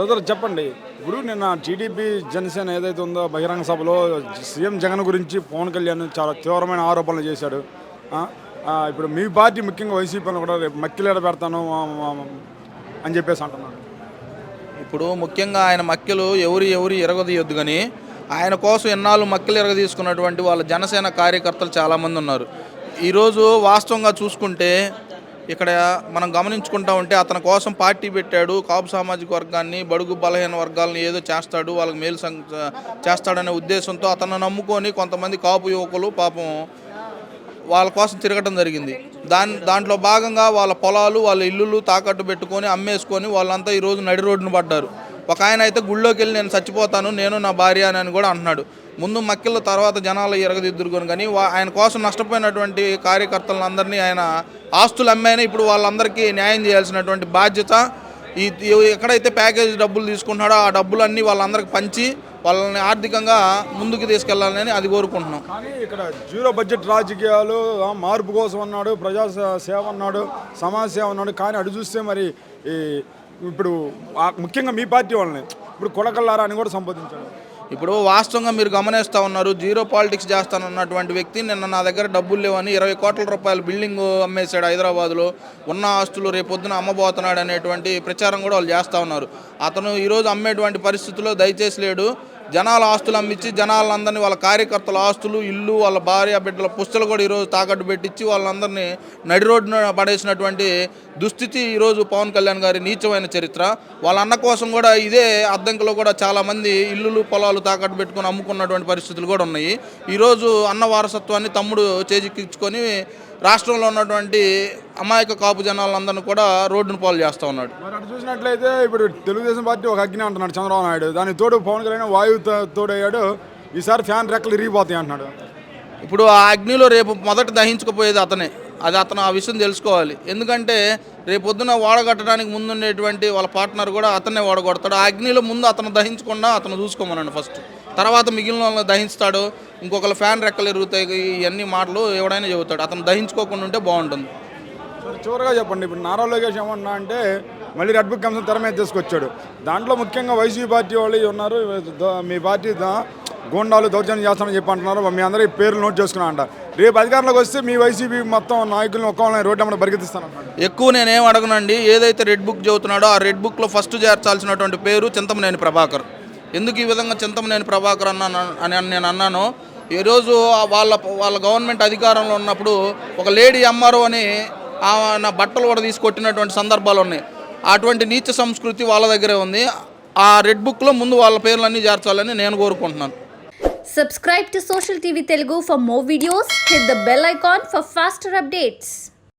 Brother చెప్పండి. ఇప్పుడు నిన్న టీడీపీ జనసేన ఏదైతే ఉందో బహిరంగ సభలో సీఎం జగన్ గురించి పవన్ కళ్యాణ్ చాలా తీవ్రమైన ఆరోపణలు చేశాడు. ఆ, ఇప్పుడు మీ పార్టీ ముఖ్యంగా వైసీపీని కూడా రేపు మక్కిలేడ పెడతాను అని చెప్పేసి అంటున్నాడు. ఇప్పుడు ముఖ్యంగా ఆయన మక్కెలు ఎవరు ఎరగదీయొద్దు కానీ ఆయన కోసం ఎన్నాళ్ళు మక్కెలు ఎరగదీసుకున్నటువంటి వాళ్ళ జనసేన కార్యకర్తలు చాలామంది ఉన్నారు. ఈరోజు వాస్తవంగా చూసుకుంటే ఇక్కడ మనం గమనించుకుంటా ఉంటే అతని కోసం పార్టీ పెట్టాడు, కాపు సామాజిక వర్గాన్ని, బడుగు బలహీన వర్గాలని ఏదో చేస్తాడు, వాళ్ళకి మేలు చేస్తాడనే ఉద్దేశంతో అతను నమ్ముకొని కొంతమంది కాపు యువకులు పాపం వాళ్ళ కోసం తిరగటం జరిగింది. దాంట్లో భాగంగా వాళ్ళ పొలాలు, వాళ్ళ ఇల్లులు తాకట్టు పెట్టుకొని అమ్మేసుకొని వాళ్ళంతా ఈరోజు నడి రోడ్డును పడ్డారు. ఒక ఆయన అయితే గుళ్ళోకి వెళ్ళి నేను చచ్చిపోతాను, నేను నా భార్య అని కూడా అంటున్నాడు. ముందు మక్కిళ్ళ తర్వాత జనాలు ఎరగదిద్దురుకొని కానీ ఆయన కోసం నష్టపోయినటువంటి కార్యకర్తలను అందరినీ ఆయన ఆస్తులు అమ్మాయినా ఇప్పుడు వాళ్ళందరికీ న్యాయం చేయాల్సినటువంటి బాధ్యత ఎక్కడైతే ప్యాకేజ్ డబ్బులు తీసుకుంటున్నాడో ఆ డబ్బులన్నీ వాళ్ళందరికీ పంచి వాళ్ళని ఆర్థికంగా ముందుకు తీసుకెళ్లాలని అది కోరుకుంటున్నాం. కానీ ఇక్కడ జీరో బడ్జెట్ రాజకీయాలు, మార్పు కోసం అన్నాడు, ప్రజా సేవ అన్నాడు, సమాజ సేవ అన్నాడు. కానీ అటు చూస్తే మరి ఇప్పుడు ముఖ్యంగా మీ పార్టీ వాళ్ళని ఇప్పుడు కొడకల్లారా అని కూడా సంబోధించాడు. ఇప్పుడు వాస్తవంగా మీరు గమనిస్తూ ఉన్నారు, జీరో పాలిటిక్స్ చేస్తానన్నటువంటి వ్యక్తి నిన్న నా దగ్గర డబ్బులు లేవని 20 కోట్ల రూపాయలు బిల్డింగ్ అమ్మేశాడు హైదరాబాద్లో. ఉన్న ఆస్తులు రేపొద్దున అమ్మబోతున్నాడు అనేటువంటి ప్రచారం కూడా వాళ్ళు చేస్తూ ఉన్నారు. అతను ఈరోజు అమ్మేటువంటి పరిస్థితుల్లో దయచేసి లేడు. జనాల ఆస్తులు అమ్మించి జనాలందరినీ వాళ్ళ కార్యకర్తల ఆస్తులు, ఇల్లు, వాళ్ళ భార్య బిడ్డల పుస్తలు కూడా ఈరోజు తాకట్టు పెట్టించి వాళ్ళందరినీ నడి రోడ్డున పడేసినటువంటి దుస్థితి ఈరోజు పవన్ కళ్యాణ్ గారి నీచమైన చరిత్ర. వాళ్ళ అన్న కోసం కూడా ఇదే అద్దంకిలో కూడా చాలామంది ఇల్లులు, పొలాలు తాకట్టు పెట్టుకొని అమ్ముకున్నటువంటి పరిస్థితులు కూడా ఉన్నాయి. ఈరోజు అన్న వారసత్వాన్ని తమ్ముడు చేజిక్కించుకొని రాష్ట్రంలో ఉన్నటువంటి అమాయక కాపు జనాలందరినీ కూడా రోడ్డును పాలు చేస్తూ ఉన్నాడు. మరి అటు చూసినట్లయితే ఇప్పుడు తెలుగుదేశం పార్టీ ఒక అగ్ని అంటున్నాడు చంద్రబాబు నాయుడు, దానికి తోడు పవన్ కళ్యాణ్ వాయువు తోడయ్యాడు, ఈసారి ఫ్యాన్ రెక్కలు ఇరిగిపోతాయి అంటున్నాడు. ఇప్పుడు ఆ అగ్నిలో రేపు మొదట దహించకపోయేది అతనే. అతను ఆ విషయం తెలుసుకోవాలి. ఎందుకంటే రేపొద్దున ఓడగట్టడానికి ముందుండేటువంటి వాళ్ళ పార్ట్నర్ కూడా అతనే ఓడగొడతాడు. ఆ అగ్నిలో ముందు అతను దహించకుండా అతను చూసుకోమనండి ఫస్ట్, తర్వాత మిగిలిన వాళ్ళని దహిస్తాడు. ఇంకొకరు ఫ్యాన్ రెక్కలు ఎరుగుతాయి, ఇవన్నీ మాటలు ఎవడైనా చెబుతాడు. అతను దహించుకోకుండా ఉంటే బాగుంటుంది. చివరిగా చెప్పండి, ఇప్పుడు నారా లోకేష్ ఏమన్నా అంటే మళ్ళీ రెడ్ బుక్ అంశం తెర మీద తీసుకొచ్చాడు. దాంట్లో ముఖ్యంగా వైసీపీ పార్టీ వాళ్ళు ఉన్నారు, మీ పార్టీ గూండాలు దౌర్జన్యం చేస్తామని చెప్పి అంటున్నారు. మీ అందరూ ఈ పేర్లు నోట్ చేసుకున్నా అంట. రేపు అధికారంలోకి వస్తే మీ వైసీపీ మొత్తం నాయకులను ఒక్క రోడ్డు అమ్మని పరిగెత్తిస్తానంటాడు. ఎక్కువ నేనేం అడగనండి. ఏదైతే రెడ్ బుక్ చెబుతున్నాడో ఆ రెడ్ బుక్లో ఫస్ట్ చేర్చాల్సినటువంటి పేరు చింతమనేని ప్రభాకర్. ఎందుకు ఈ విధంగా చింతమనేని ప్రభాకర్ అని నేను అన్నానో, ఈరోజు వాళ్ళ గవర్నమెంట్ అధికారంలో ఉన్నప్పుడు ఒక లేడీ ఎంఆర్ఓ అని నా బట్టలు కూడా తీసుకొట్టినటువంటి సందర్భాలు ఉన్నాయి. అటువంటి నీచ సంస్కృతి వాళ్ళ దగ్గరే ఉంది. ఆ రెడ్ బుక్లో ముందు వాళ్ళ పేర్లన్నీ చేర్చాలని నేను కోరుకుంటున్నాను. Subscribe to Social TV Telugu for more videos. Hit the bell icon for faster updates.